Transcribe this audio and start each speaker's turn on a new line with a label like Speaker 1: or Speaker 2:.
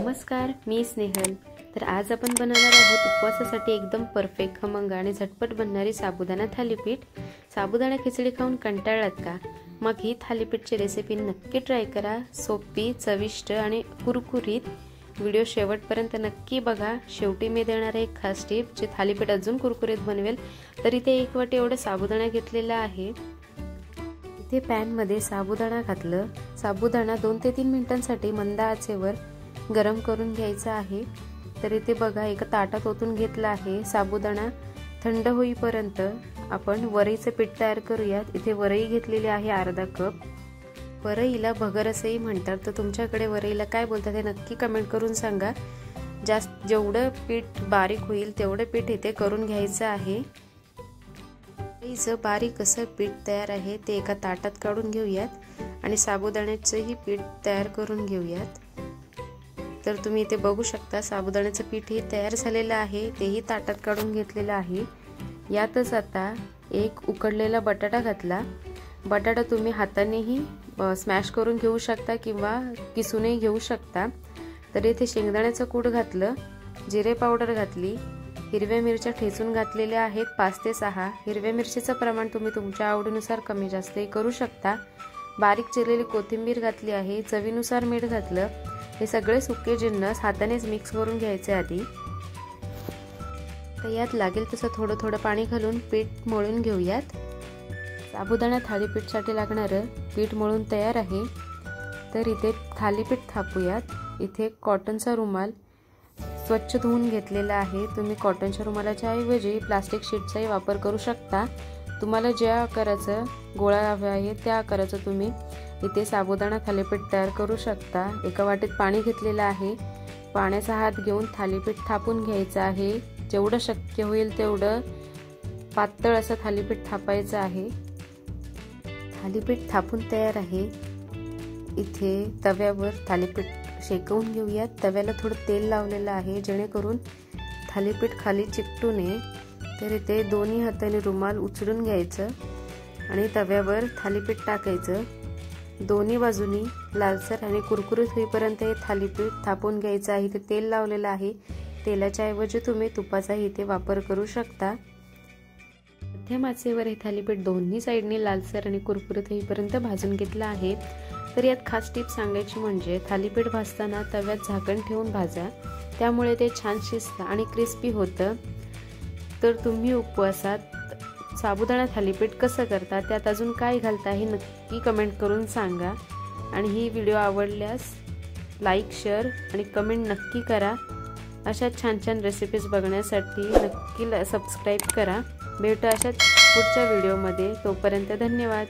Speaker 1: नमस्कार, मी स्नेहल। तर आज आपण बनवणार आहोत उपवासासाठी एकदम परफेक्ट, खमंग आणि झटपट बनणारी साबुदाणा थालीपीठ। साबुदाणा खिचडी खाऊन कंटाळलात का? मग ही थालीपीठची रेसिपी नक्की ट्राय करा। सोपी, चविष्ट आणि कुरकुरीत। व्हिडिओ शेवटपर्यंत नक्की बघा। शेवटी मी देणार आहे एक खास टिप जे थालीपीठ अजून कुरकुरीत बनवेल। तर इथे 1 वाटी एवढा साबुदाणा घेतलेला आहे। इथे पॅन मध्ये साबुदाणा घातलं। साबुदाणा 2 ते 3 मिनिटांसाठी मंद आचेवर गरम करून घ्यायचा आहे। तर इथे बघा एका ताटात ओतून घेतला आहे। साबुदाणा थंड होईपर्यंत आपण वरईचे पीठ तयार करूयात। इथे वरई घेतलेली आहे अर्धा कप। वरईला भगर असेही म्हणतात, तर तुमच्याकडे वरईला काय बोलतात हे नक्की कमेंट करून सांगा। जेवढं पीठ बारीक होईल तेवढं पीठ इथे करून घ्यायचं आहे। वरईचं बारीक असं पीठ तयार आहे ते एका ताटात काढून घेऊयात आणि साबुदाण्याचंही पीठ तयार करून घेऊयात। तर तुम्ही इथे बघू शकता साबुदाण्याचं पीठ हे तयार झालेलं आहे, तेही ताटात काढून घेतलेलं आहे। यातच आता एक उकडलेला बटाटा घातला। बटाटा तुम्ही हातानेही स्मॅश करून घेऊ शकता किंवा किसूनही घेऊ शकता। तर इथे शेंगदाण्याचं कूट घातलं, जिरे पावडर घातली, हिरव्या मिरच्या ठेचून घातलेल्या आहेत 5 ते 6। हिरव्या मिरचीचं प्रमाण तुम्ही तुमच्या आवडीनुसार कमी जास्तही करू शकता। बारीक चिरलेली कोथिंबीर घातली आहे, चवीनुसार मीठ घातलं। हे सगळे सुके जिन्नस हातानेच मिक्स करून घ्यायचे आधी। तर यात लागेल तसं थोडं थोडं पाणी घालून पीठ मळून घेऊयात। साबुदाणा थालीपीठसाठी लागणारं पीठ मळून तयार आहे। तर इथे थालीपीठ थापूयात। इथे कॉटनचा रुमाल स्वच्छ धुवून घेतलेला आहे। तुम्ही कॉटनच्या रुमालाच्या ऐवजी प्लास्टिक शीटचाही वापर करू शकता। तुम्हाला ज्या आकाराचा गोळा हवा आहे त्या आकाराचं तुम्ही इथे साबुदाणा थालीपीठ तयार करू शकता। एका वाटीत पाणी घेतलेलं आहे। पाण्याचा हात घेऊन थालीपीठ थापून घ्यायचं आहे। जेवढं शक्य होईल तेवढं पातळ असं थालीपीठ थापायचं आहे। थालीपीठ थापून तयार आहे। इथे तव्यावर थालीपीठ शेकवून घेऊयात। तव्याला थोडं तेल लावलेलं आहे जेणेकरून थालीपीठ खाली चिकटू नये। तर इथे दोन्ही हाताने रुमाल उचलून घ्यायचं आणि तव्यावर थालीपीठ टाकायचं। दोन्ही बाजूनी लालसर आणि कुरकुरीत होईपर्यंत हे थालीपीठ थापून घ्यायचं आहे। इथे तेल लावलेलं आहे, तेलाच्या ऐवजी तुम्ही तुपाचाही इथे वापर करू शकता। मध्यम आचेवर हे थालीपीठ दोन्ही साईडनी लालसर आणि कुरकुरीत होईपर्यंत भाजून घेतलं आहे। तर यात खास टिप सांगायची म्हणजे थालीपीठ भाजताना तव्यात झाकण ठेवून भाजा, त्यामुळे ते छान शिजतं आणि क्रिस्पी होतं। तर तुम्ही उपवासात साबुदाणा थालीपीठ कसं करता, त्यात अजून काय घालता हे नक्की कमेंट करून सांगा। आणि ही व्हिडिओ आवडल्यास लाईक, शेअर आणि कमेंट नक्की करा। अशा छान छान रेसिपीज बघण्यासाठी नक्की सबस्क्राईब करा। भेटू अशाच पुढच्या व्हिडिओमध्ये। तोपर्यंत धन्यवाद।